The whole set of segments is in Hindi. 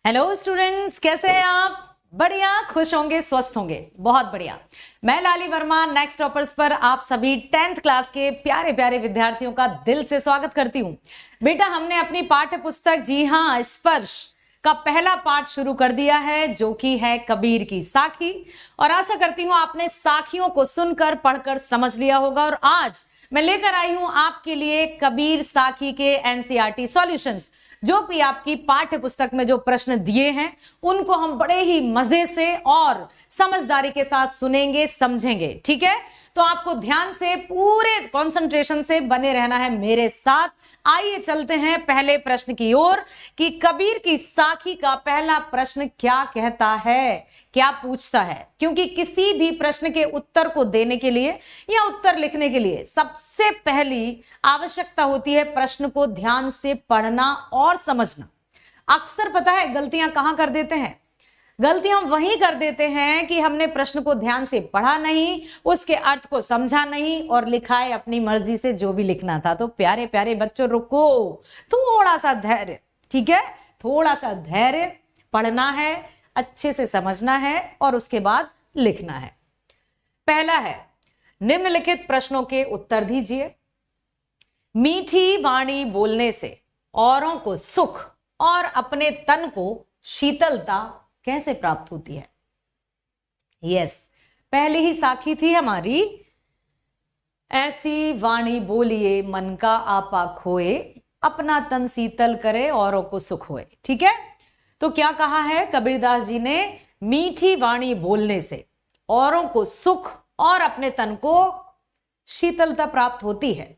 हेलो स्टूडेंट्स, कैसे हैं आप? बढ़िया, खुश होंगे, स्वस्थ होंगे, बहुत बढ़िया। मैं लाली वर्मा नेक्स्ट टॉपर्स पर आप सभी 10th क्लास के प्यारे प्यारे विद्यार्थियों का दिल से स्वागत करती हूं। बेटा, हमने अपनी पाठ्य पुस्तक जी हाँ स्पर्श का पहला पाठ शुरू कर दिया है, जो कि है कबीर की साखी। और आशा करती हूं आपने साखियों को सुनकर पढ़कर समझ लिया होगा। और आज मैं लेकर आई हूं आपके लिए कबीर साखी के एनसीईआरटी सॉल्यूशंस। जो भी आपकी पाठ्य पुस्तक में जो प्रश्न दिए हैं उनको हम बड़े ही मजे से और समझदारी के साथ सुनेंगे, समझेंगे। ठीक है, तो आपको ध्यान से पूरे कंसंट्रेशन से बने रहना है मेरे साथ। आइए चलते हैं पहले प्रश्न की ओर कि कबीर की साखी का पहला प्रश्न क्या कहता है, क्या पूछता है। क्योंकि किसी भी प्रश्न के उत्तर को देने के लिए या उत्तर लिखने के लिए सबसे पहली आवश्यकता होती है प्रश्न को ध्यान से पढ़ना और समझना। अक्सर पता है गलतियां कहां कर देते हैं? गलतियां वहीं कर देते हैं कि हमने प्रश्न को ध्यान से पढ़ा नहीं, उसके अर्थ को समझा नहीं और लिखा है अपनी मर्जी से जो भी लिखना था। तो प्यारे प्यारे बच्चों, रुको, थोड़ा सा धैर्य। ठीक है, थोड़ा सा धैर्य, पढ़ना है, अच्छे से समझना है और उसके बाद लिखना है। पहला है, निम्नलिखित प्रश्नों के उत्तर दीजिए। मीठी वाणी बोलने से औरों को सुख और अपने तन को शीतलता कैसे प्राप्त होती है? यस, पहली ही साखी थी हमारी, ऐसी वाणी बोलिए मन का आपा खोए, अपना तन शीतल करे औरों को सुख होए। ठीक है, तो क्या कहा है कबीरदास जी ने? मीठी वाणी बोलने से औरों को सुख और अपने तन को शीतलता प्राप्त होती है।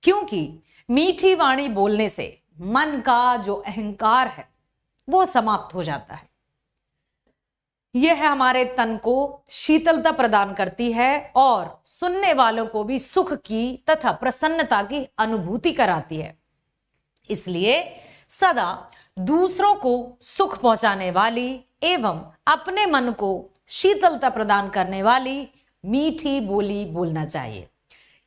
क्योंकि मीठी वाणी बोलने से मन का जो अहंकार है वो समाप्त हो जाता है। यह हमारे तन को शीतलता प्रदान करती है और सुनने वालों को भी सुख की तथा प्रसन्नता की अनुभूति कराती है। इसलिए सदा दूसरों को सुख पहुंचाने वाली एवं अपने मन को शीतलता प्रदान करने वाली मीठी बोली बोलना चाहिए।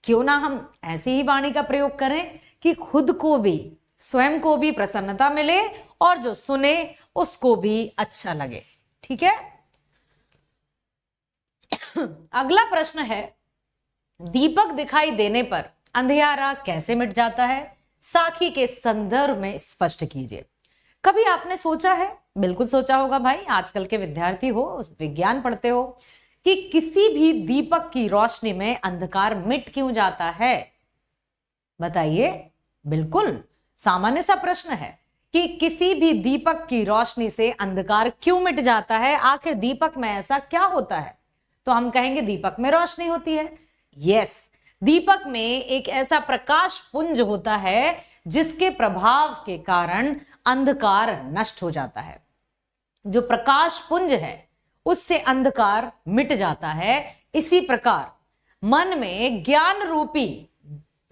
क्यों ना हम ऐसी ही वाणी का प्रयोग करें कि खुद को भी, स्वयं को भी प्रसन्नता मिले और जो सुने उसको भी अच्छा लगे। ठीक है, अगला प्रश्न है, दीपक दिखाई देने पर अंधियारा कैसे मिट जाता है? साखी के संदर्भ में स्पष्ट कीजिए। कभी आपने सोचा है? बिल्कुल सोचा होगा भाई, आजकल के विद्यार्थी हो, विज्ञान पढ़ते हो, कि किसी भी दीपक की रोशनी में अंधकार मिट क्यों जाता है? बताइए। बिल्कुल सामान्य सा प्रश्न है कि किसी भी दीपक की रोशनी से अंधकार क्यों मिट जाता है? आखिर दीपक में ऐसा क्या होता है? तो हम कहेंगे दीपक में रोशनी होती है। यस, दीपक में एक ऐसा प्रकाश पुंज होता है जिसके प्रभाव के कारण अंधकार नष्ट हो जाता है। जो प्रकाश पुंज है उससे अंधकार मिट जाता है। इसी प्रकार मन में ज्ञान रूपी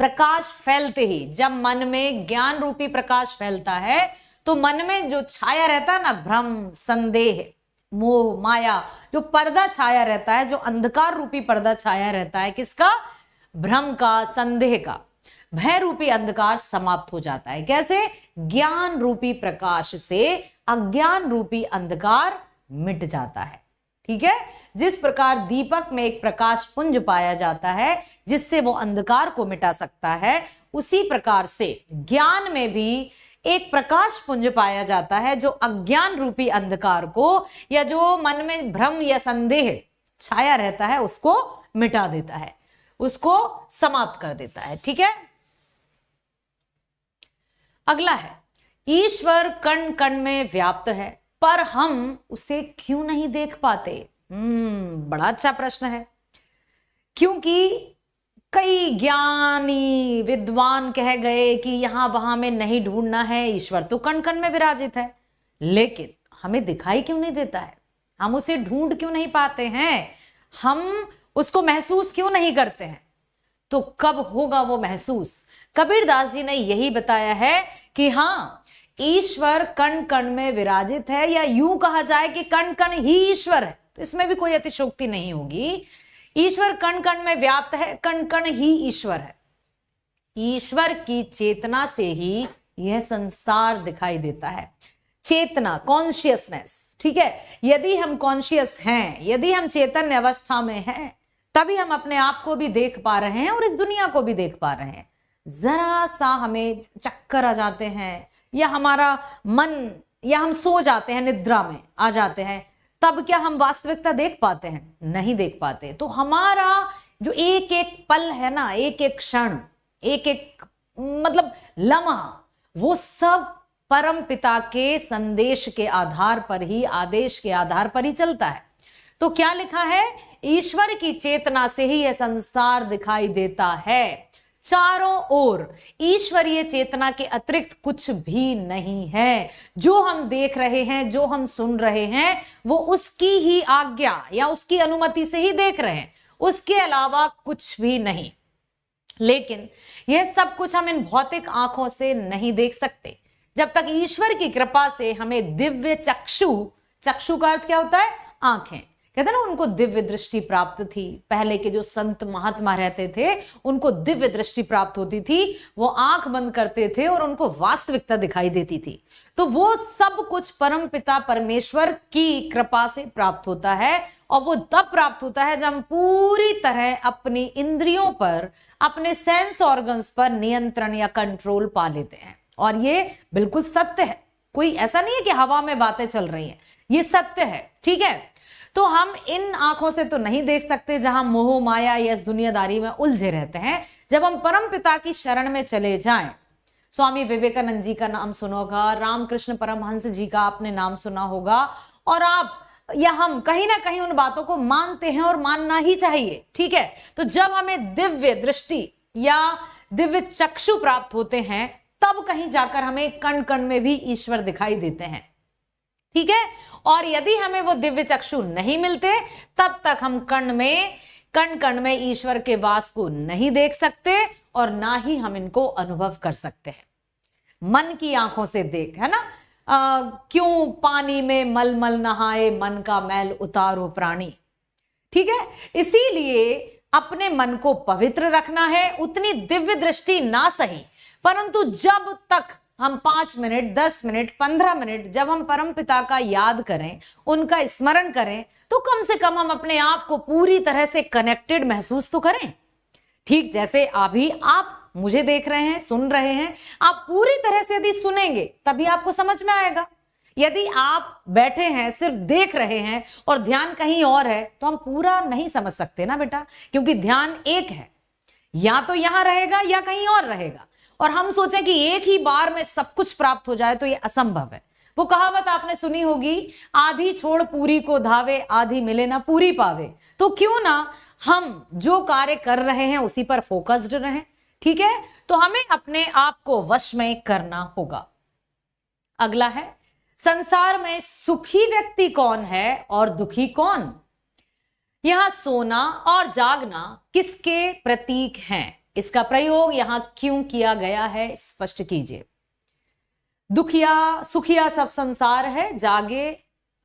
प्रकाश फैलते ही, जब मन में ज्ञान रूपी प्रकाश फैलता है तो मन में जो छाया रहता है ना, भ्रम, संदेह, मोह, माया, जो पर्दा छाया रहता है, जो अंधकार रूपी पर्दा छाया रहता है, किसका? भ्रम का, संदेह का, भय रूपी अंधकार समाप्त हो जाता है। कैसे? ज्ञान रूपी प्रकाश से अज्ञान रूपी अंधकार मिट जाता है। ठीक है, जिस प्रकार दीपक में एक प्रकाश पुंज पाया जाता है जिससे वो अंधकार को मिटा सकता है, उसी प्रकार से ज्ञान में भी एक प्रकाश पुंज पाया जाता है जो अज्ञान रूपी अंधकार को, या जो मन में भ्रम या संदेह छाया रहता है, उसको मिटा देता है, उसको समाप्त कर देता है। ठीक है, अगला है, ईश्वर कण कण में व्याप्त है पर हम उसे क्यों नहीं देख पाते? बड़ा अच्छा प्रश्न है। क्योंकि कई ज्ञानी विद्वान कह गए कि यहां वहां में नहीं ढूंढना है, ईश्वर तो कण कण में विराजित है, लेकिन हमें दिखाई क्यों नहीं देता है? हम उसे ढूंढ क्यों नहीं पाते हैं? हम उसको महसूस क्यों नहीं करते हैं? तो कब होगा वो महसूस? कबीरदास जी ने यही बताया है कि हाँ, ईश्वर कण कण में विराजित है, या यूं कहा जाए कि कण कण ही ईश्वर है, तो इसमें भी कोई अतिशयोक्ति नहीं होगी। ईश्वर कण कण में व्याप्त है, कण कण ही ईश्वर है। ईश्वर की चेतना से ही यह संसार दिखाई देता है। चेतना, कॉन्शियसनेस, ठीक है, यदि हम कॉन्शियस हैं, यदि हम चैतन्य अवस्था में हैं, तभी हम अपने आप को भी देख पा रहे हैं और इस दुनिया को भी देख पा रहे हैं। जरा सा हमें चक्कर आ जाते हैं या हमारा मन, या हम सो जाते हैं, निद्रा में आ जाते हैं, तब क्या हम वास्तविकता देख पाते हैं? नहीं देख पाते। तो हमारा जो एक एक पल है ना, एक एक क्षण, एक एक मतलब लम्हा, वो सब परम पिता के संदेश के आधार पर ही, आदेश के आधार पर ही चलता है। तो क्या लिखा है? ईश्वर की चेतना से ही यह संसार दिखाई देता है। चारों ओर ईश्वरीय चेतना के अतिरिक्त कुछ भी नहीं है। जो हम देख रहे हैं, जो हम सुन रहे हैं, वो उसकी ही आज्ञा या उसकी अनुमति से ही देख रहे हैं, उसके अलावा कुछ भी नहीं। लेकिन यह सब कुछ हम इन भौतिक आंखों से नहीं देख सकते। जब तक ईश्वर की कृपा से हमें दिव्य चक्षु, चक्षु का अर्थ क्या होता है? आंखें। कहते हैं ना, उनको दिव्य दृष्टि प्राप्त थी। पहले के जो संत महात्मा रहते थे, उनको दिव्य दृष्टि प्राप्त होती थी। वो आंख बंद करते थे और उनको वास्तविकता दिखाई देती थी। तो वो सब कुछ परम पिता परमेश्वर की कृपा से प्राप्त होता है, और वो तब प्राप्त होता है जब हम पूरी तरह अपनी इंद्रियों पर, अपने सेंस ऑर्गन्स पर नियंत्रण या कंट्रोल पा लेते हैं। और ये बिल्कुल सत्य है, कोई ऐसा नहीं है कि हवा में बातें चल रही हैं, ये सत्य है, ठीक है। तो हम इन आंखों से तो नहीं देख सकते जहां मोह माया या इस दुनियादारी में उलझे रहते हैं। जब हम परम पिता की शरण में चले जाएं, स्वामी विवेकानंद जी का नाम सुना होगा, रामकृष्ण परमहंस जी का आपने नाम सुना होगा, और आप या हम कहीं ना कहीं उन बातों को मानते हैं और मानना ही चाहिए, ठीक है। तो जब हमें दिव्य दृष्टि या दिव्य चक्षु प्राप्त होते हैं, तब कहीं जाकर हमें कण कण में भी ईश्वर दिखाई देते हैं, ठीक है। और यदि हमें वो दिव्य चक्षु नहीं मिलते, तब तक हम कण कण में ईश्वर के वास को नहीं देख सकते और ना ही हम इनको अनुभव कर सकते हैं। मन की आंखों से देख, है ना, क्यों पानी में मलमल नहाए, मन का मैल उतारो प्राणी, ठीक है। इसीलिए अपने मन को पवित्र रखना है। उतनी दिव्य दृष्टि ना सही, परंतु जब तक हम 5 मिनट, 10 मिनट, 15 मिनट जब हम परम पिता का याद करें, उनका स्मरण करें, तो कम से कम हम अपने आप को पूरी तरह से कनेक्टेड महसूस तो करें। ठीक जैसे अभी आप मुझे देख रहे हैं, सुन रहे हैं, आप पूरी तरह से यदि सुनेंगे तभी आपको समझ में आएगा। यदि आप बैठे हैं, सिर्फ देख रहे हैं और ध्यान कहीं और है, तो हम पूरा नहीं समझ सकते ना बेटा, क्योंकि ध्यान एक है, या तो यहां रहेगा या कहीं और रहेगा। और हम सोचें कि एक ही बार में सब कुछ प्राप्त हो जाए, तो यह असंभव है। वो कहावत आपने सुनी होगी, आधी छोड़ पूरी को धावे, आधी मिले ना पूरी पावे। तो क्यों ना हम जो कार्य कर रहे हैं उसी पर फोकस्ड रहें, ठीक है। तो हमें अपने आप को वश में करना होगा। अगला है, संसार में सुखी व्यक्ति कौन है और दुखी कौन? यहां सोना और जागना किसके प्रतीक हैं? इसका प्रयोग यहां क्यों किया गया है, स्पष्ट कीजिए। दुखिया सुखिया सब संसार है, जागे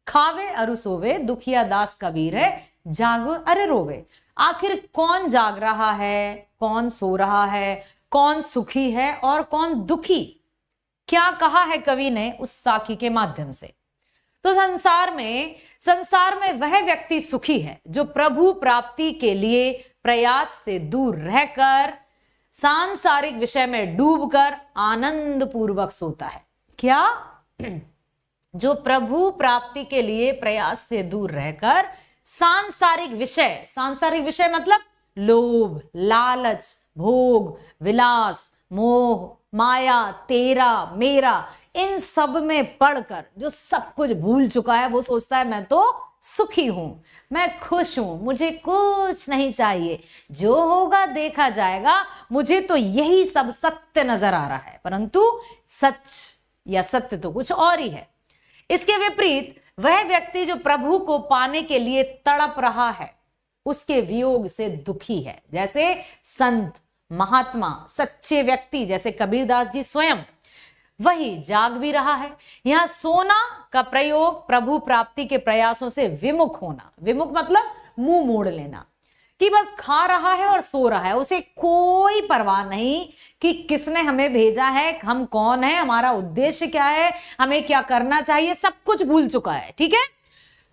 खावे अरु सोवे, दुखिया दास कबीर है, जागो अरे रोवे। आखिर कौन जाग रहा है, कौन सो रहा है, कौन सुखी है और कौन दुखी? क्या कहा है कवि ने उस साखी के माध्यम से? तो संसार में वह व्यक्ति सुखी है जो प्रभु प्राप्ति के लिए प्रयास से दूर रहकर सांसारिक विषय में डूबकर आनंद पूर्वक सोता है। क्या? जो प्रभु प्राप्ति के लिए प्रयास से दूर रहकर सांसारिक विषय मतलब लोभ, लालच, भोग, विलास, मोह, माया, तेरा, मेरा, इन सब में पढ़कर जो सब कुछ भूल चुका है, वो सोचता है मैं तो सुखी हूं, मैं खुश हूं, मुझे कुछ नहीं चाहिए, जो होगा देखा जाएगा, मुझे तो यही सब सत्य नजर आ रहा है। परंतु सच या सत्य तो कुछ और ही है। इसके विपरीत वह व्यक्ति जो प्रभु को पाने के लिए तड़प रहा है, उसके वियोग से दुखी है। जैसे संत, महात्मा, सच्चे व्यक्ति जैसे कबीरदास जी स्वयं, वही जाग भी रहा है। यहां सोना का प्रयोग प्रभु प्राप्ति के प्रयासों से विमुख होना, विमुख मतलब मुंह मोड़ लेना। कि बस खा रहा है और सो रहा है, उसे कोई परवाह नहीं कि किसने हमें भेजा है, हम कौन है, हमारा उद्देश्य क्या है, हमें क्या करना चाहिए, सब कुछ भूल चुका है। ठीक है,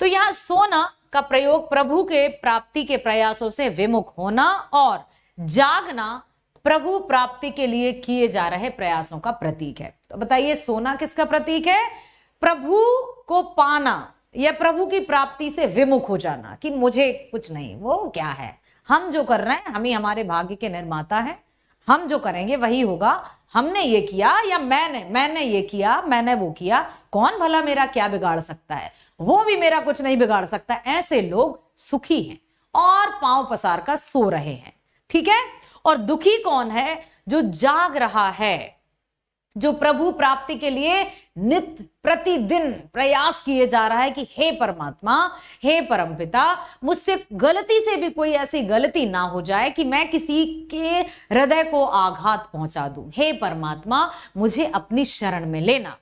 तो यहां सोना का प्रयोग प्रभु के प्राप्ति के प्रयासों से विमुख होना और जागना प्रभु प्राप्ति के लिए किए जा रहे प्रयासों का प्रतीक है। तो बताइए सोना किसका प्रतीक है? प्रभु को पाना या प्रभु की प्राप्ति से विमुख हो जाना कि मुझे कुछ नहीं, वो क्या है, हम जो कर रहे हैं, हम ही हमारे भाग्य के निर्माता हैं, हम जो करेंगे वही होगा, हमने ये किया या मैंने ये किया, मैंने वो किया, कौन भला मेरा क्या बिगाड़ सकता है, वो भी मेरा कुछ नहीं बिगाड़ सकता। ऐसे लोग सुखी हैं और पांव पसार कर सो रहे हैं। ठीक है, और दुखी कौन है? जो जाग रहा है, जो प्रभु प्राप्ति के लिए नित्य प्रतिदिन प्रयास किए जा रहा है कि हे परमात्मा, हे परमपिता, मुझसे गलती से भी कोई ऐसी गलती ना हो जाए कि मैं किसी के हृदय को आघात पहुंचा दूं। हे परमात्मा, मुझे अपनी शरण में लेना।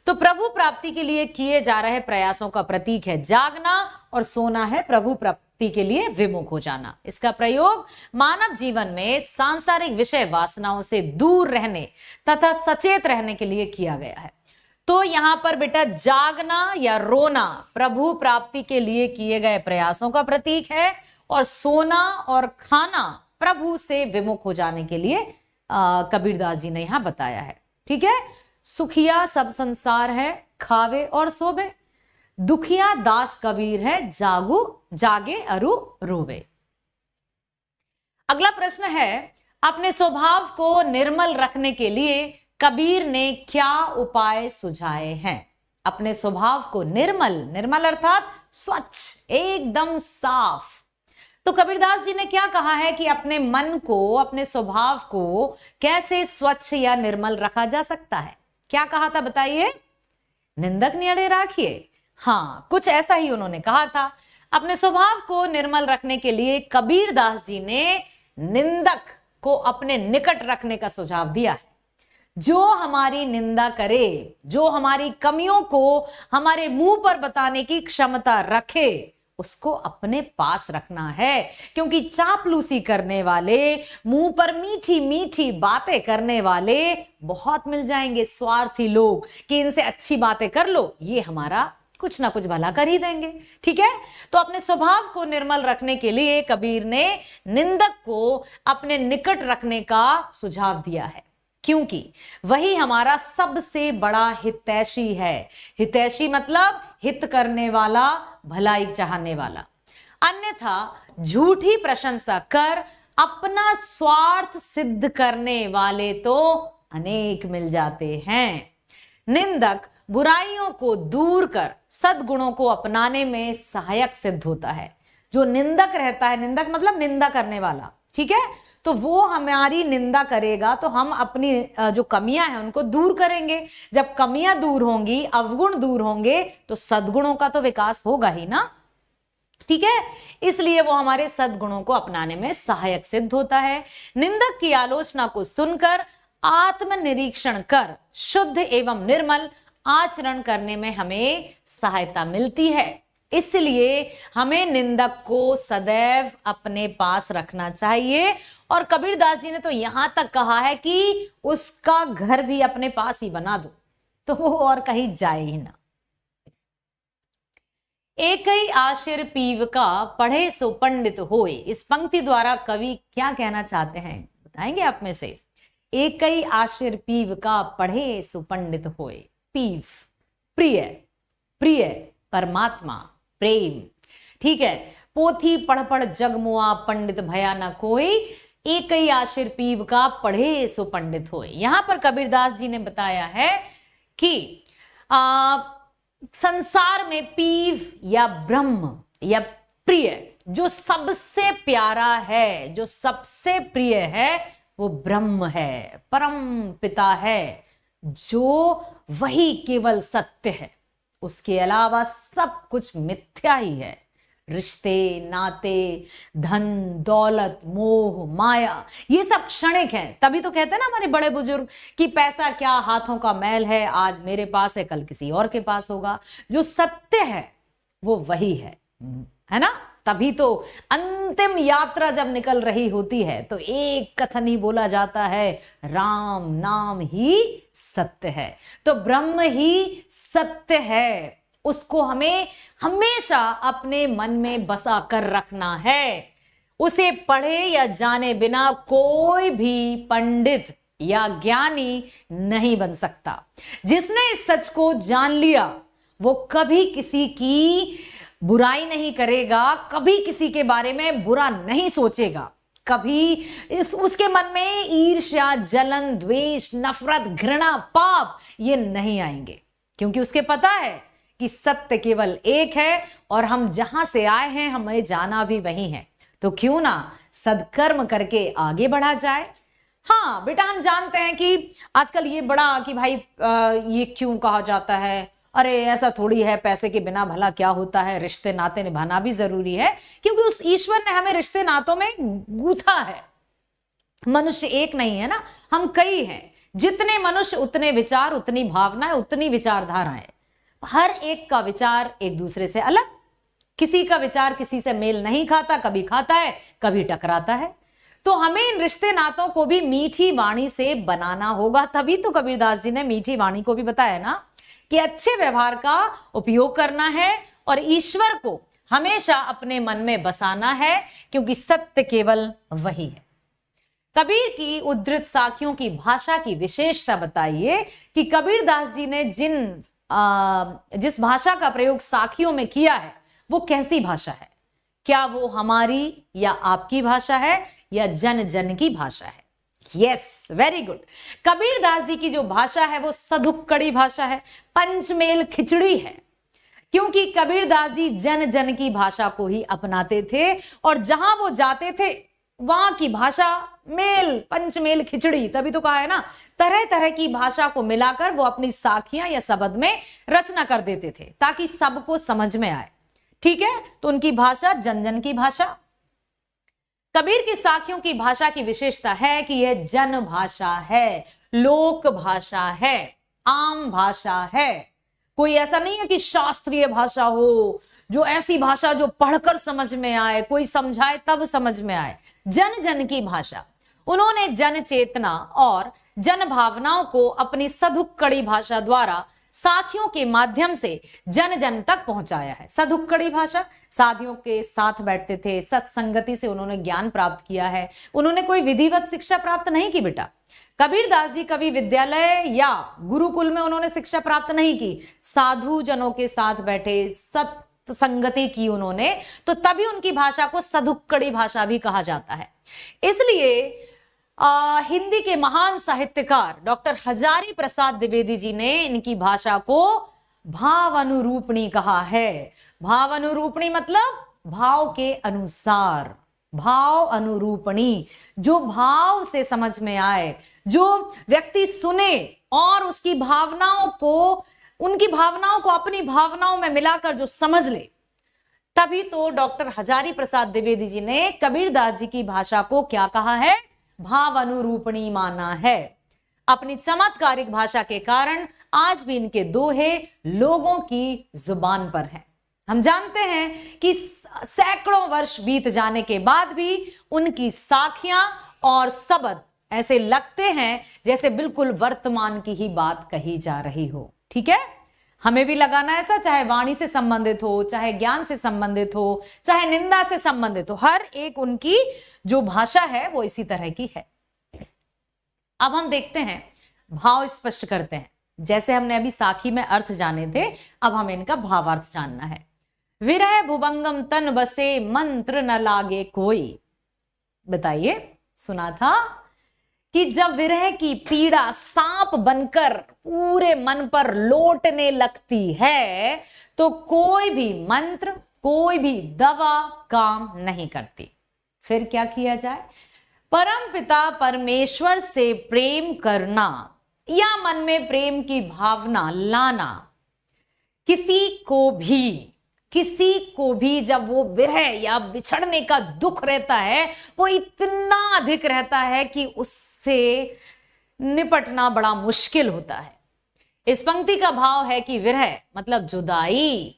तो प्रभु प्राप्ति के लिए किए जा रहे प्रयासों का प्रतीक है जागना, और सोना है प्रभु प्राप्ति के लिए विमुख हो जाना। इसका प्रयोग मानव जीवन में सांसारिक विषय वासनाओं से दूर रहने तथा सचेत रहने के लिए किया गया है। तो यहां पर बेटा जागना या रोना प्रभु प्राप्ति के लिए किए गए प्रयासों का प्रतीक है, और सोना और खाना प्रभु से विमुख हो जाने के लिए कबीरदास जी ने यहां बताया है। ठीक है, सुखिया सब संसार है, खावे और सोवे, दुखिया दास कबीर है, जागे अरु रोवे। अगला प्रश्न है, अपने स्वभाव को निर्मल रखने के लिए कबीर ने क्या उपाय सुझाए हैं? अपने स्वभाव को निर्मल अर्थात स्वच्छ, एकदम साफ। तो कबीरदास जी ने क्या कहा है कि अपने मन को, अपने स्वभाव को कैसे स्वच्छ या निर्मल रखा जा सकता है? क्या कहा था बताइए? निंदक नियरे राखिए। हाँ, कुछ ऐसा ही उन्होंने कहा था। अपने स्वभाव को निर्मल रखने के लिए कबीरदास जी ने निंदक को अपने निकट रखने का सुझाव दिया है। जो हमारी निंदा करे, जो हमारी कमियों को हमारे मुंह पर बताने की क्षमता रखे, उसको अपने पास रखना है। क्योंकि चापलूसी करने वाले, मुंह पर मीठी मीठी बातें करने वाले बहुत मिल जाएंगे, स्वार्थी लोग कि इनसे अच्छी बातें कर लो, ये हमारा कुछ ना कुछ भला कर ही देंगे। ठीक है, तो अपने स्वभाव को निर्मल रखने के लिए कबीर ने निंदक को अपने निकट रखने का सुझाव दिया है, क्योंकि वही हमारा सबसे बड़ा हितैषी है। हितैषी मतलब हित करने वाला, भलाई चाहने वाला। अन्यथा झूठी प्रशंसा कर अपना स्वार्थ सिद्ध करने वाले तो अनेक मिल जाते हैं। निंदक बुराइयों को दूर कर सद्गुणों को अपनाने में सहायक सिद्ध होता है। जो निंदक रहता है, निंदक मतलब निंदा करने वाला, ठीक है, तो वो हमारी निंदा करेगा तो हम अपनी जो कमियां हैं उनको दूर करेंगे। जब कमियां दूर होंगी, अवगुण दूर होंगे, तो सद्गुणों का तो विकास होगा ही ना। ठीक है, इसलिए वो हमारे सद्गुणों को अपनाने में सहायक सिद्ध होता है। निंदक की आलोचना को सुनकर आत्मनिरीक्षण कर शुद्ध एवं निर्मल आचरण करने में हमें सहायता मिलती है। इसलिए हमें निंदक को सदैव अपने पास रखना चाहिए। और कबीरदास जी ने तो यहां तक कहा है कि उसका घर भी अपने पास ही बना दो, तो वो और कहीं जाए ही ना। एक ही आशिर पीव का पढ़े सो पंडित होए, इस पंक्ति द्वारा कवि क्या कहना चाहते हैं बताएंगे आप में से? एक ही आशिर पीव का पढ़े सो पंडित होए। पीव प्रिय, प्रिय परमात्मा, प्रेम। ठीक है, पोथी पढ़ पढ़ जगमुआ पंडित भया न कोई, एक ही आशिर पीव का पढ़े सो पंडित होए। यहां पर कबीरदास जी ने बताया है कि संसार में पीव या ब्रह्म या प्रिय, जो सबसे प्यारा है, जो सबसे प्रिय है, वो ब्रह्म है, परम पिता है, जो वही केवल सत्य है। उसके अलावा सब कुछ मिथ्या ही है। रिश्ते, नाते, धन, दौलत, मोह, माया, ये सब क्षणिक हैं। तभी तो कहते हैं ना हमारे बड़े बुजुर्ग कि पैसा क्या हाथों का मैल है, आज मेरे पास है कल किसी और के पास होगा। जो सत्य है वो वही है ना। तभी तो अंतिम यात्रा जब निकल रही होती है तो एक कथन ही बोला जाता है, राम नाम ही सत्य है। तो ब्रह्म ही सत्य है, उसको हमें हमेशा अपने मन में बसा कर रखना है। उसे पढ़े या जाने बिना कोई भी पंडित या ज्ञानी नहीं बन सकता। जिसने इस सच को जान लिया वो कभी किसी की बुराई नहीं करेगा, कभी किसी के बारे में बुरा नहीं सोचेगा, कभी उसके मन में ईर्ष्या, जलन, द्वेष, नफरत, घृणा, पाप ये नहीं आएंगे, क्योंकि उसके पता है कि सत्य केवल एक है और हम जहां से आए हैं हमें जाना भी वही है। तो क्यों ना सदकर्म करके आगे बढ़ा जाए। हाँ बेटा, हम जानते हैं कि आजकल ये बड़ा कि भाई ये क्यों कहा जाता है, अरे ऐसा थोड़ी है, पैसे के बिना भला क्या होता है, रिश्ते नाते निभाना भी जरूरी है, क्योंकि उस ईश्वर ने हमें रिश्ते नातों में गूंथा है। मनुष्य एक नहीं है ना, हम कई हैं। जितने मनुष्य उतने विचार, उतनी भावनाएं, उतनी विचारधाराएं। हर एक का विचार एक दूसरे से अलग, किसी का विचार किसी से मेल नहीं खाता, कभी खाता है कभी टकराता है। तो हमें इन रिश्ते नातों को भी मीठी वाणी से बनाना होगा। तभी तो कबीरदास जी ने मीठी वाणी को भी बताया ना कि अच्छे व्यवहार का उपयोग करना है और ईश्वर को हमेशा अपने मन में बसाना है, क्योंकि सत्य केवल वही है। कबीर की उद्धृत साखियों की भाषा की विशेषता बताइए कि कबीरदास जी ने जिस भाषा का प्रयोग साखियों में किया है वो कैसी भाषा है? क्या वो हमारी या आपकी भाषा है या जन जन की भाषा है? Yes, very good. Kabirdas ji की जो भाषा है वो सधुक्कड़ी भाषा है, पंचमेल खिचड़ी है, क्योंकि कबीरदास जी जन जन की भाषा को ही अपनाते थे और जहां वो जाते थे वहां की भाषा मेल, पंचमेल खिचड़ी। तभी तो कहा है ना, तरह तरह की भाषा को मिलाकर वो अपनी साखियां या शब्द में रचना कर देते थे ताकि सबको समझ में आए। ठीक है, तो उनकी भाषा जन जन की भाषा। कबीर की साखियों की भाषा की विशेषता है कि यह जन भाषा है, लोक भाषा है, आम भाषा है। कोई ऐसा नहीं है कि शास्त्रीय भाषा हो, जो ऐसी भाषा जो पढ़कर समझ में आए, कोई समझाए तब समझ में आए। जन जन की भाषा। उन्होंने जन चेतना और जन भावनाओं को अपनी सधुक्कड़ी भाषा द्वारा साखियों के माध्यम से जन जन तक पहुंचाया है। सधुक्कड़ी भाषा, साधियों के साथ बैठते थे, सत्संगति से उन्होंने ज्ञान प्राप्त किया है। उन्होंने कोई विधिवत शिक्षा प्राप्त नहीं की बेटा। कबीरदास जी कभी विद्यालय या गुरुकुल में उन्होंने शिक्षा प्राप्त नहीं की, साधु जनों के साथ बैठे, सत्संगति की उन्होंने, तो तभी उनकी भाषा को सधुक्कड़ी भाषा भी कहा जाता है। इसलिए हिंदी के महान साहित्यकार डॉक्टर हजारी प्रसाद द्विवेदी जी ने इनकी भाषा को भावानुरूपणी कहा है। भावानुरूपणी मतलब भाव के अनुसार, भाव अनुरूपणी, जो भाव से समझ में आए, जो व्यक्ति सुने और उसकी भावनाओं को, उनकी भावनाओं को अपनी भावनाओं में मिलाकर जो समझ ले। तभी तो डॉक्टर हजारी प्रसाद द्विवेदी जी ने कबीरदास जी की भाषा को क्या कहा है? भाव अनुरूपणी माना है। अपनी चमत्कारिक भाषा के कारण आज भी इनके दोहे लोगों की जुबान पर हैं। हम जानते हैं कि सैकड़ों वर्ष बीत जाने के बाद भी उनकी साखियां और शब्द ऐसे लगते हैं जैसे बिल्कुल वर्तमान की ही बात कही जा रही हो। ठीक है, हमें भी लगाना ऐसा, चाहे वाणी से संबंधित हो, चाहे ज्ञान से संबंधित हो, चाहे निंदा से संबंधित हो, हर एक उनकी जो भाषा है वो इसी तरह की है। अब हम देखते हैं, भाव स्पष्ट करते हैं। जैसे हमने अभी साखी में अर्थ जाने थे, अब हमें इनका भावार्थ जानना है। विरह भुभंगम तन बसे, मंत्र न लागे कोई। बताइए, सुना था कि जब विरह की पीड़ा सांप बनकर पूरे मन पर लौटने लगती है तो कोई भी मंत्र, कोई भी दवा काम नहीं करती। फिर क्या किया जाए? परमपिता परमेश्वर से प्रेम करना या मन में प्रेम की भावना लाना। किसी को भी जब वो विरह या बिछड़ने का दुख रहता है वो इतना अधिक रहता है कि उससे निपटना बड़ा मुश्किल होता है। इस पंक्ति का भाव है कि विरह मतलब जुदाई,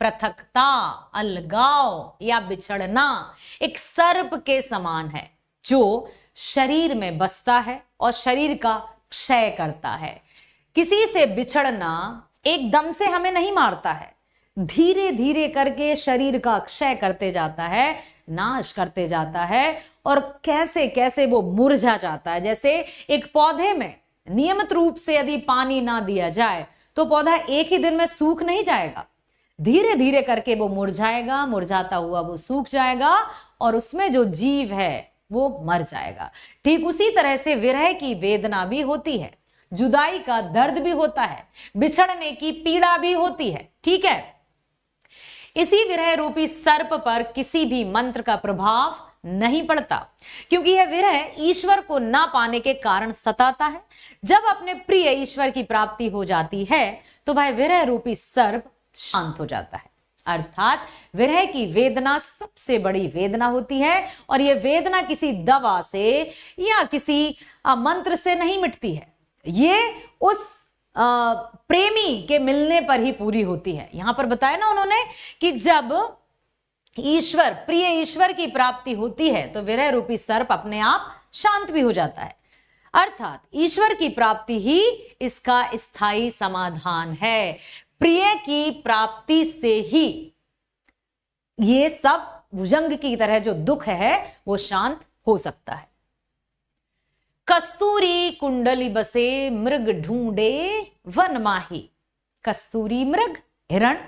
पृथकता, अलगाव या बिछड़ना एक सर्प के समान है जो शरीर में बसता है और शरीर का क्षय करता है। किसी से बिछड़ना एकदम से हमें नहीं मारता है, धीरे धीरे करके शरीर का क्षय करते जाता है, नाश करते जाता है और कैसे कैसे वो मुरझा जाता है। जैसे एक पौधे में नियमित रूप से यदि पानी ना दिया जाए तो पौधा एक ही दिन में सूख नहीं जाएगा, धीरे धीरे करके वो मुरझाएगा, मुरझाता हुआ वो सूख जाएगा और उसमें जो जीव है वो मर जाएगा। ठीक उसी तरह से विरह की वेदना भी होती है, जुदाई का दर्द भी होता है, बिछड़ने की पीड़ा भी होती है। ठीक है, इसी विरह रूपी सर्प पर किसी भी मंत्र का प्रभाव नहीं पड़ता, क्योंकि यह विरह ईश्वर को ना पाने के कारण सताता है। जब अपने प्रिय ईश्वर की प्राप्ति हो जाती है तो वह विरह रूपी सर्प शांत हो जाता है। अर्थात विरह की वेदना सबसे बड़ी वेदना होती है और यह वेदना किसी दवा से या किसी मंत्र से नहीं मिटती है, ये उस प्रेमी के मिलने पर ही पूरी होती है। यहां पर बताया ना उन्होंने कि जब ईश्वर, प्रिय ईश्वर की प्राप्ति होती है तो विरह रूपी सर्प अपने आप शांत भी हो जाता है। अर्थात ईश्वर की प्राप्ति ही इसका स्थायी समाधान है। प्रिय की प्राप्ति से ही ये सब भुजंग की तरह जो दुख है वो शांत हो सकता है। कस्तूरी कुंडली बसे मृग ढूंढे वन माही। कस्तूरी मृग, हिरण,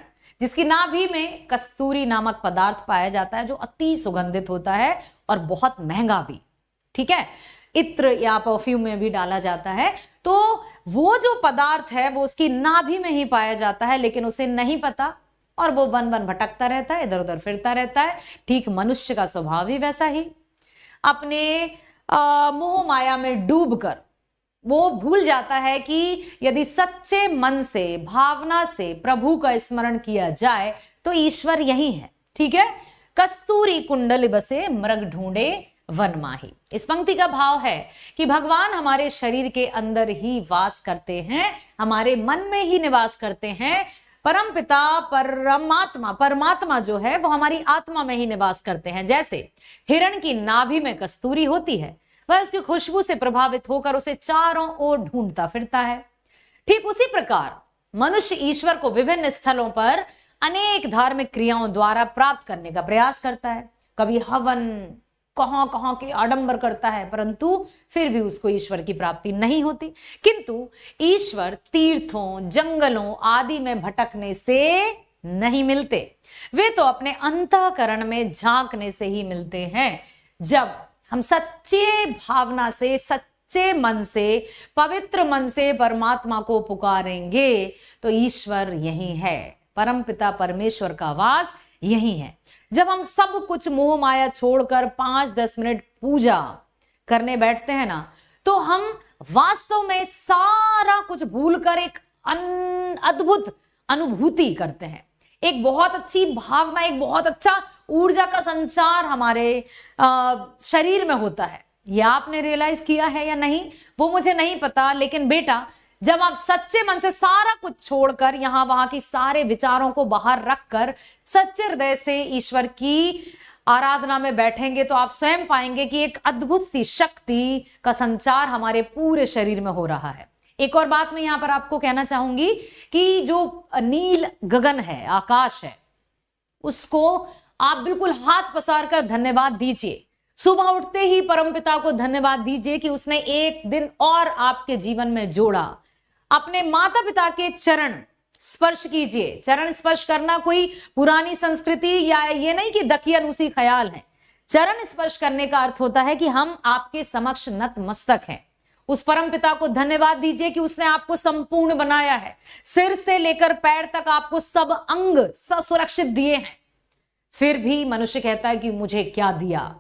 जिसकी नाभि में कस्तूरी नामक पदार्थ पाया जाता है जो अति सुगंधित होता है और बहुत महंगा भी। ठीक है, इत्र या परफ्यूम में भी डाला जाता है। तो वो जो पदार्थ है वो उसकी नाभि में ही पाया जाता है, लेकिन उसे नहीं पता और वो वन वन भटकता रहता है, इधर उधर फिरता रहता है। ठीक मनुष्य का स्वभाव ही वैसा ही, अपने मोह माया में डूबकर वो भूल जाता है कि यदि सच्चे मन से, भावना से प्रभु का स्मरण किया जाए तो ईश्वर यही है। ठीक है, कस्तूरी कुंडल बसे मृग ढूंढे वन माही। इस पंक्ति का भाव है कि भगवान हमारे शरीर के अंदर ही वास करते हैं, हमारे मन में ही निवास करते हैं। परम पिता परमात्मा, परमात्मा जो है वो हमारी आत्मा में ही निवास करते हैं। जैसे हिरण की नाभि में कस्तूरी होती है, वह उसकी खुशबू से प्रभावित होकर उसे चारों ओर ढूंढता फिरता है। ठीक उसी प्रकार मनुष्य ईश्वर को विभिन्न स्थलों पर अनेक धार्मिक क्रियाओं द्वारा प्राप्त करने का प्रयास करता है। कभी हवन कहां कहां के आडंबर करता है, परंतु फिर भी उसको ईश्वर की प्राप्ति नहीं होती। किंतु ईश्वर तीर्थों, जंगलों आदि में भटकने से नहीं मिलते, वे तो अपने अंतःकरण में झांकने से ही मिलते हैं। जब हम सच्चे भावना से, सच्चे मन से, पवित्र मन से परमात्मा को पुकारेंगे तो ईश्वर यही है, परम पिता परमेश्वर का वास यही है। जब हम सब कुछ मोह माया छोड़कर 5-10 मिनट पूजा करने बैठते हैं ना, तो हम वास्तव में सारा कुछ भूलकर एक अद्भुत अनुभूति करते हैं। एक बहुत अच्छी भावना, एक बहुत अच्छा ऊर्जा का संचार हमारे शरीर में होता है। यह आपने रियलाइज किया है या नहीं वो मुझे नहीं पता, लेकिन बेटा जब आप सच्चे मन से सारा कुछ छोड़कर, यहां वहां की सारे विचारों को बाहर रखकर सच्चे हृदय से ईश्वर की आराधना में बैठेंगे तो आप स्वयं पाएंगे कि एक अद्भुत सी शक्ति का संचार हमारे पूरे शरीर में हो रहा है। एक और बात मैं यहां पर आपको कहना चाहूंगी कि जो नील गगन है, आकाश है, उसको आप बिल्कुल हाथ पसार कर धन्यवाद दीजिए। सुबह उठते ही परमपिता को धन्यवाद दीजिए कि उसने एक दिन और आपके जीवन में जोड़ा। अपने माता पिता के चरण स्पर्श कीजिए। चरण स्पर्श करना कोई पुरानी संस्कृति या ये नहीं कि दकियानूसी ख्याल है। चरण स्पर्श करने का अर्थ होता है कि हम आपके समक्ष नतमस्तक हैं। उस परम पिता को धन्यवाद दीजिए कि उसने आपको संपूर्ण बनाया है, सिर से लेकर पैर तक आपको सब अंग सुरक्षित दिए हैं। फिर भी मनुष्य कहता है कि मुझे क्या दिया,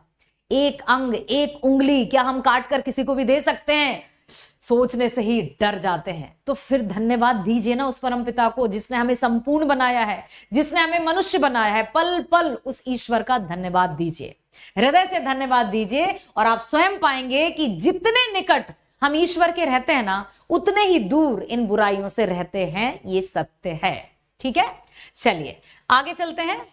एक अंग, एक उंगली क्या हम काट कर किसी को भी दे सकते हैं? सोचने से ही डर जाते हैं। तो फिर धन्यवाद दीजिए ना उस परमपिता को जिसने हमें संपूर्ण बनाया है, जिसने हमें मनुष्य बनाया है। पल पल उस ईश्वर का धन्यवाद दीजिए, हृदय से धन्यवाद दीजिए और आप स्वयं पाएंगे कि जितने निकट हम ईश्वर के रहते हैं ना, उतने ही दूर इन बुराइयों से रहते हैं। ये सत्य है। ठीक है, चलिए आगे चलते हैं।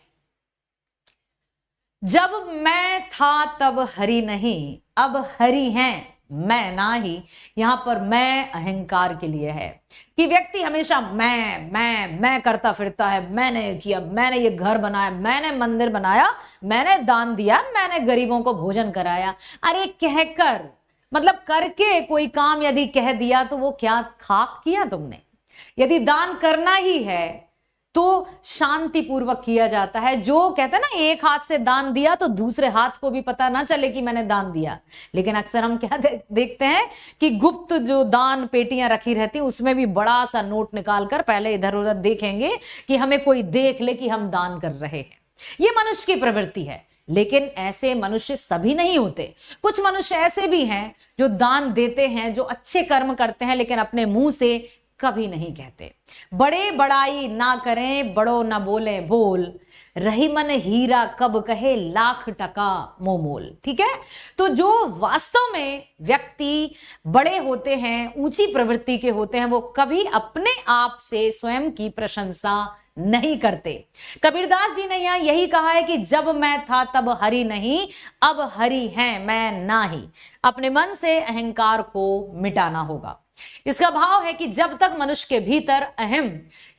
जब मैं था तब हरि नहीं, अब हरि हैं मैं ना ही। यहां पर मैं अहंकार के लिए है कि व्यक्ति हमेशा मैं करता फिरता है। मैंने किया, मैंने ये घर बनाया, मैंने मंदिर बनाया, मैंने दान दिया, मैंने गरीबों को भोजन कराया। अरे कहकर, मतलब करके कोई काम यदि कह दिया तो वो क्या खाक किया तुमने? यदि दान करना ही है तो शांति पूर्वक किया जाता है। जो कहते हैं ना, एक हाथ से दान दिया तो दूसरे हाथ को भी पता ना चले कि मैंने दान दिया। लेकिन अक्सर हम क्या देखते हैं कि गुप्त जो दान पेटियां रखी रहती है उसमें भी बड़ा सा नोट निकालकर पहले इधर उधर देखेंगे कि हमें कोई देख ले कि हम दान कर रहे हैं। ये मनुष्य की प्रवृत्ति है, लेकिन ऐसे मनुष्य सभी नहीं होते। कुछ मनुष्य ऐसे भी हैं जो दान देते हैं, जो अच्छे कर्म करते हैं, लेकिन अपने मुंह से कभी नहीं कहते। बड़े बड़ाई ना करें, बड़ो ना बोले बोल, रही मन हीरा कब कहे लाख टका मोमोल। ठीक है, तो जो वास्तव में व्यक्ति बड़े होते हैं, ऊंची प्रवृत्ति के होते हैं, वो कभी अपने आप से स्वयं की प्रशंसा नहीं करते। कबीरदास जी ने यहां यही कहा है कि जब मैं था तब हरि नहीं, अब हरि हैं मैं ना ही। अपने मन से अहंकार को मिटाना होगा। इसका भाव है कि जब तक मनुष्य के भीतर अहम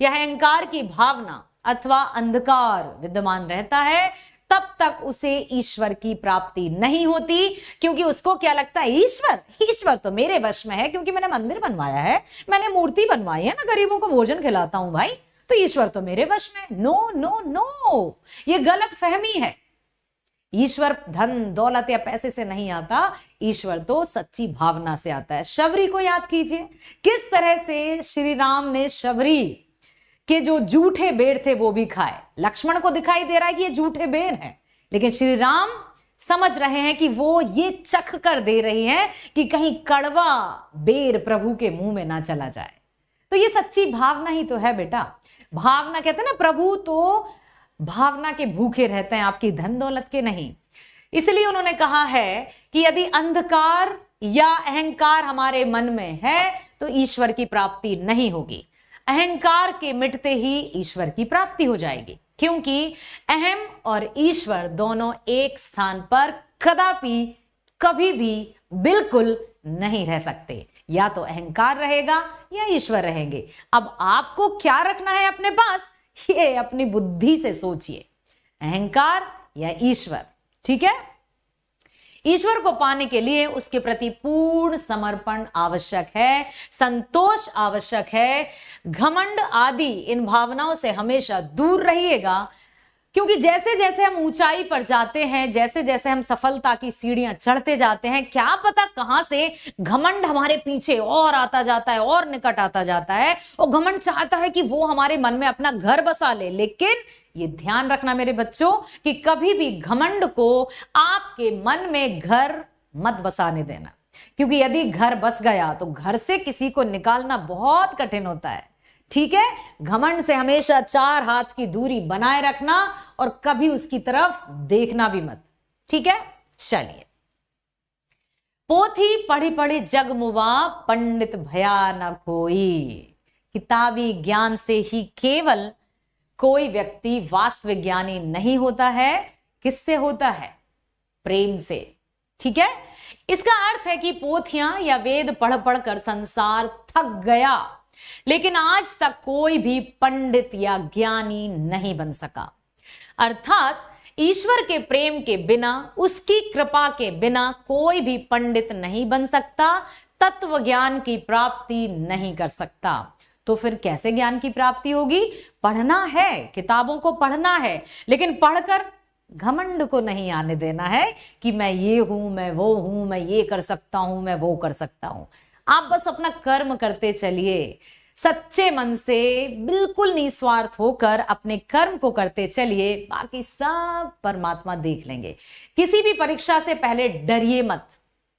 या अहंकार की भावना अथवा अंधकार विद्यमान रहता है, तब तक उसे ईश्वर की प्राप्ति नहीं होती। क्योंकि उसको क्या लगता है, ईश्वर तो मेरे वश में है, क्योंकि मैंने मंदिर बनवाया है, मैंने मूर्ति बनवाई है, मैं गरीबों को भोजन खिलाता हूं भाई, तो ईश्वर तो मेरे वश में। नो नो नो, ये गलत फहमी है। ईश्वर धन दौलत या पैसे से नहीं आता, ईश्वर तो सच्ची भावना से आता है। शबरी को याद कीजिए, किस तरह से श्री राम ने शबरी के जो जूठे बेर थे वो भी खाए। लक्ष्मण को दिखाई दे रहा है कि ये जूठे बेर हैं, लेकिन श्री राम समझ रहे हैं कि वो ये चख कर दे रही है कि कहीं कड़वा बेर प्रभु के मुंह में ना चला जाए। तो ये सच्ची भावना ही तो है बेटा। भावना कहते हैं ना, प्रभु तो भावना के भूखे रहते हैं, आपकी धन दौलत के नहीं। इसलिए उन्होंने कहा है कि यदि अंधकार या अहंकार हमारे मन में है तो ईश्वर की प्राप्ति नहीं होगी। अहंकार के मिटते ही ईश्वर की प्राप्ति हो जाएगी, क्योंकि अहम और ईश्वर दोनों एक स्थान पर कदापि कभी भी बिल्कुल नहीं रह सकते। या तो अहंकार रहेगा या ईश्वर रहेंगे। अब आपको क्या रखना है अपने पास, ये अपनी बुद्धि से सोचिए, अहंकार या ईश्वर। ठीक है, ईश्वर को पाने के लिए उसके प्रति पूर्ण समर्पण आवश्यक है, संतोष आवश्यक है। घमंड आदि इन भावनाओं से हमेशा दूर रहिएगा, क्योंकि जैसे जैसे हम ऊंचाई पर जाते हैं, जैसे जैसे हम सफलता की सीढ़ियां चढ़ते जाते हैं, क्या पता कहां से घमंड हमारे पीछे और आता जाता है और निकट आता जाता है। और घमंड चाहता है कि वो हमारे मन में अपना घर बसा ले। लेकिन ये ध्यान रखना मेरे बच्चों कि कभी भी घमंड को आपके मन में घर मत बसाने देना, क्योंकि यदि घर बस गया तो घर से किसी को निकालना बहुत कठिन होता है। ठीक है, घमंड से हमेशा 4 हाथ की दूरी बनाए रखना और कभी उसकी तरफ देखना भी मत। ठीक है, चलिए। पोथी पढ़ी पढ़ी जग मुआ, पंडित भया न कोई। किताबी ज्ञान से ही केवल कोई व्यक्ति वास्तविक ज्ञानी नहीं होता है। किससे होता है? प्रेम से। ठीक है, इसका अर्थ है कि पोथियां या वेद पढ़ पढ़ कर संसार थक गया, लेकिन आज तक कोई भी पंडित या ज्ञानी नहीं बन सका। अर्थात ईश्वर के प्रेम के बिना, उसकी कृपा के बिना कोई भी पंडित नहीं बन सकता, तत्व ज्ञान की प्राप्ति नहीं कर सकता। तो फिर कैसे ज्ञान की प्राप्ति होगी? पढ़ना है, किताबों को पढ़ना है, लेकिन पढ़कर घमंड को नहीं आने देना है कि मैं ये हूं, मैं वो हूं, मैं ये कर सकता हूं, मैं वो कर सकता हूं। आप बस अपना कर्म करते चलिए, सच्चे मन से बिल्कुल निस्वार्थ होकर अपने कर्म को करते चलिए, बाकी सब परमात्मा देख लेंगे। किसी भी परीक्षा से पहले डरिए मत।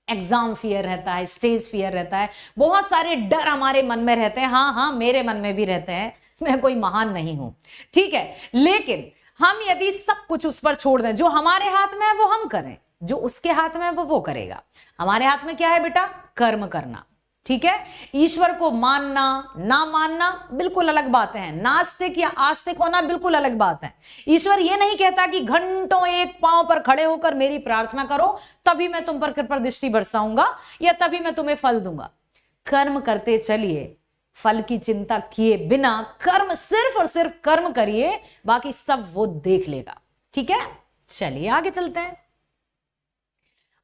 एग्जाम फियर रहता है, स्टेज फियर रहता है, बहुत सारे डर हमारे मन में रहते हैं। हाँ, मेरे मन में भी रहते हैं, मैं कोई महान नहीं हूं, ठीक है। लेकिन हम यदि सब कुछ उस पर छोड़ दें, जो हमारे हाथ में है वो हम करें, जो उसके हाथ में है वो करेगा। हमारे हाथ में क्या है बेटा? कर्म करना। ठीक है। ईश्वर को मानना ना मानना बिल्कुल अलग बातें हैं, नास्तिक या आस्तिक होना बिल्कुल अलग बात है। ईश्वर ये नहीं कहता कि घंटों एक पांव पर खड़े होकर मेरी प्रार्थना करो तभी मैं तुम पर कृपा दृष्टि बरसाऊंगा या तभी मैं तुम्हें फल दूंगा। कर्म करते चलिए, फल की चिंता किए बिना कर्म, सिर्फ और सिर्फ कर्म करिए, बाकी सब वो देख लेगा। ठीक है, चलिए आगे चलते हैं।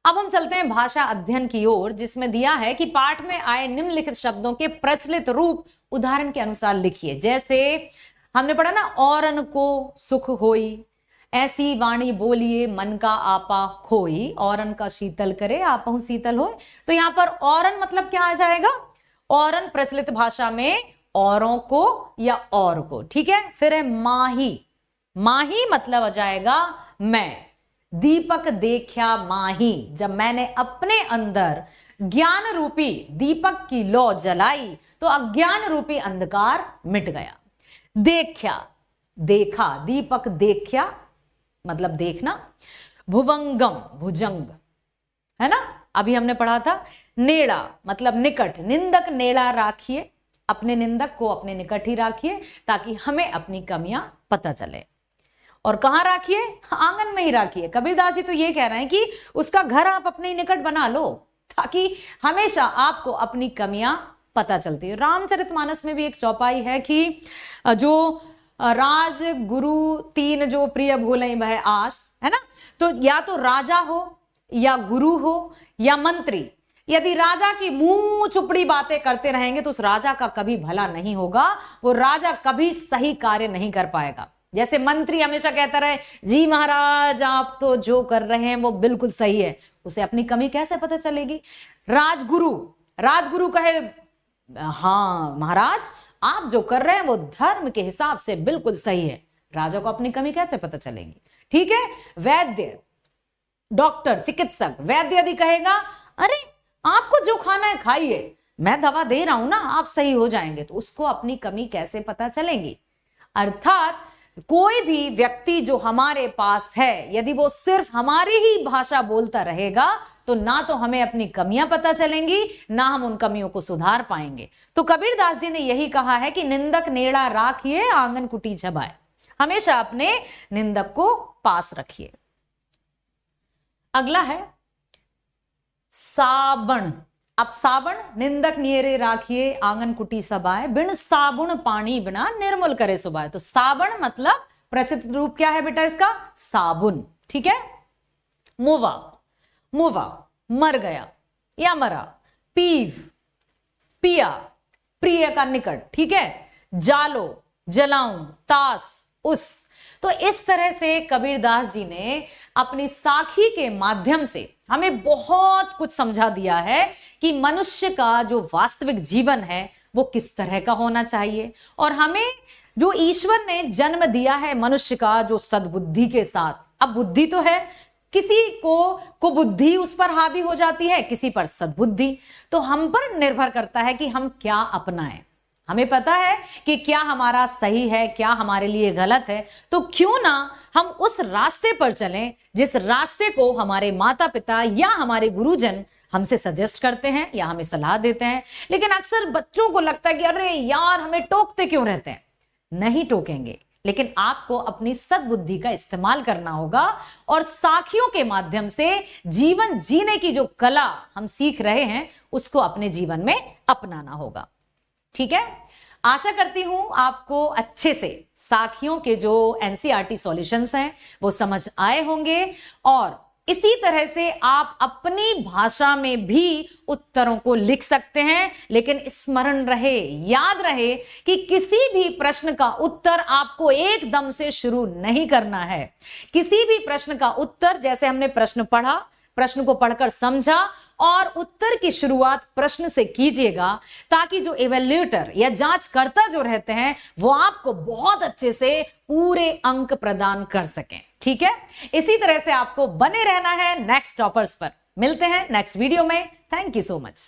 अब हम चलते हैं भाषा अध्ययन की ओर, जिसमें दिया है कि पाठ में आए निम्नलिखित शब्दों के प्रचलित रूप उदाहरण के अनुसार लिखिए। जैसे हमने पढ़ा ना, औरन को सुख होई, ऐसी वाणी बोलिए मन का आपा खोई, औरन का शीतल करे आपहु शीतल होए। तो यहां पर औरन मतलब क्या आ जाएगा? औरन प्रचलित भाषा में औरों को या और को। ठीक है, फिर है माही, माही मतलब आ जाएगा मैं। दीपक देखा माही, जब मैंने अपने अंदर ज्ञान रूपी दीपक की लौ जलाई तो अज्ञान रूपी अंधकार मिट गया। देखा, देखा, दीपक देखा मतलब देखना। भुवंगम, भुजंग, है ना, अभी हमने पढ़ा था। नेड़ा मतलब निकट, निंदक नेड़ा राखिए, अपने निंदक को अपने निकट ही राखिए ताकि हमें अपनी कमियां पता चले। और कहां राखिए? आंगन में ही राखिए। कबीरदास जी तो ये कह रहे हैं कि उसका घर आप अपने निकट बना लो ताकि हमेशा आपको अपनी कमियां पता चलती है। रामचरितमानस में भी एक चौपाई है कि जो राज गुरु तीन जो प्रिय भूले वह आस, है ना। तो या तो राजा हो या गुरु हो या मंत्री, यदि राजा की मुंह चुपड़ी बातें करते रहेंगे तो उस राजा का कभी भला नहीं होगा, वो राजा कभी सही कार्य नहीं कर पाएगा। जैसे मंत्री हमेशा कहता रहे जी महाराज आप तो जो कर रहे हैं वो बिल्कुल सही है, उसे अपनी कमी कैसे पता चलेगी। राजगुरु कहे हाँ महाराज आप जो कर रहे हैं वो धर्म के हिसाब से बिल्कुल सही है, राजा को अपनी कमी कैसे पता चलेगी। ठीक है, वैद्य, डॉक्टर, चिकित्सक, वैद्य यदि कहेगा अरे आपको जो खाना है खाइए, मैं दवा दे रहा हूं ना, आप सही हो जाएंगे, तो उसको अपनी कमी कैसे पता चलेगी। अर्थात कोई भी व्यक्ति जो हमारे पास है, यदि वो सिर्फ हमारी ही भाषा बोलता रहेगा तो ना तो हमें अपनी कमियां पता चलेंगी, ना हम उन कमियों को सुधार पाएंगे। तो कबीरदास जी ने यही कहा है कि निंदक नेड़ा राखिए आंगन कुटी छबाए, हमेशा अपने निंदक को पास रखिए। अगला है साबण। अब साबण, निंदक नियरे राखिए आंगन कुटी सबाए, बिन साबुन पानी बिना निर्मल करे सुबाए। तो साबण मतलब प्रचलित रूप क्या है बेटा इसका? साबुन। ठीक है, मुवा, मुवा मर गया या मरा। पीव, पिया, प्रिय का निकट। ठीक है, जालो, जलाऊं, तास, उस। तो इस तरह से कबीरदास जी ने अपनी साखी के माध्यम से हमें बहुत कुछ समझा दिया है कि मनुष्य का जो वास्तविक जीवन है वो किस तरह का होना चाहिए, और हमें जो ईश्वर ने जन्म दिया है मनुष्य का जो सद्बुद्धि के साथ। अब बुद्धि तो है, किसी को बुद्धि उस पर हावी हो जाती है, किसी पर सद्बुद्धि, तो हम पर निर्भर करता है कि हम क्या अपनाएं। हमें पता है कि क्या हमारा सही है, क्या हमारे लिए गलत है, तो क्यों ना हम उस रास्ते पर चलें जिस रास्ते को हमारे माता पिता या हमारे गुरुजन हमसे सजेस्ट करते हैं या हमें सलाह देते हैं। लेकिन अक्सर बच्चों को लगता है कि अरे यार हमें टोकते क्यों रहते हैं। नहीं टोकेंगे, लेकिन आपको अपनी सद्बुद्धि का इस्तेमाल करना होगा और साखियों के माध्यम से जीवन जीने की जो कला हम सीख रहे हैं उसको अपने जीवन में अपनाना होगा। ठीक है, आशा करती हूं आपको अच्छे से साखियों के जो एनसीईआरटी सॉल्यूशंस हैं वो समझ आए होंगे, और इसी तरह से आप अपनी भाषा में भी उत्तरों को लिख सकते हैं। लेकिन स्मरण रहे, याद रहे कि किसी भी प्रश्न का उत्तर आपको एकदम से शुरू नहीं करना है। किसी भी प्रश्न का उत्तर, जैसे हमने प्रश्न पढ़ा, प्रश्न को पढ़कर समझा और उत्तर की शुरुआत प्रश्न से कीजिएगा, ताकि जो इवैल्यूएटर या जांचकर्ता जो रहते हैं वो आपको बहुत अच्छे से पूरे अंक प्रदान कर सकें। ठीक है, इसी तरह से आपको बने रहना है नेक्स्ट टॉपर्स पर। मिलते हैं नेक्स्ट वीडियो में। Thank you so much.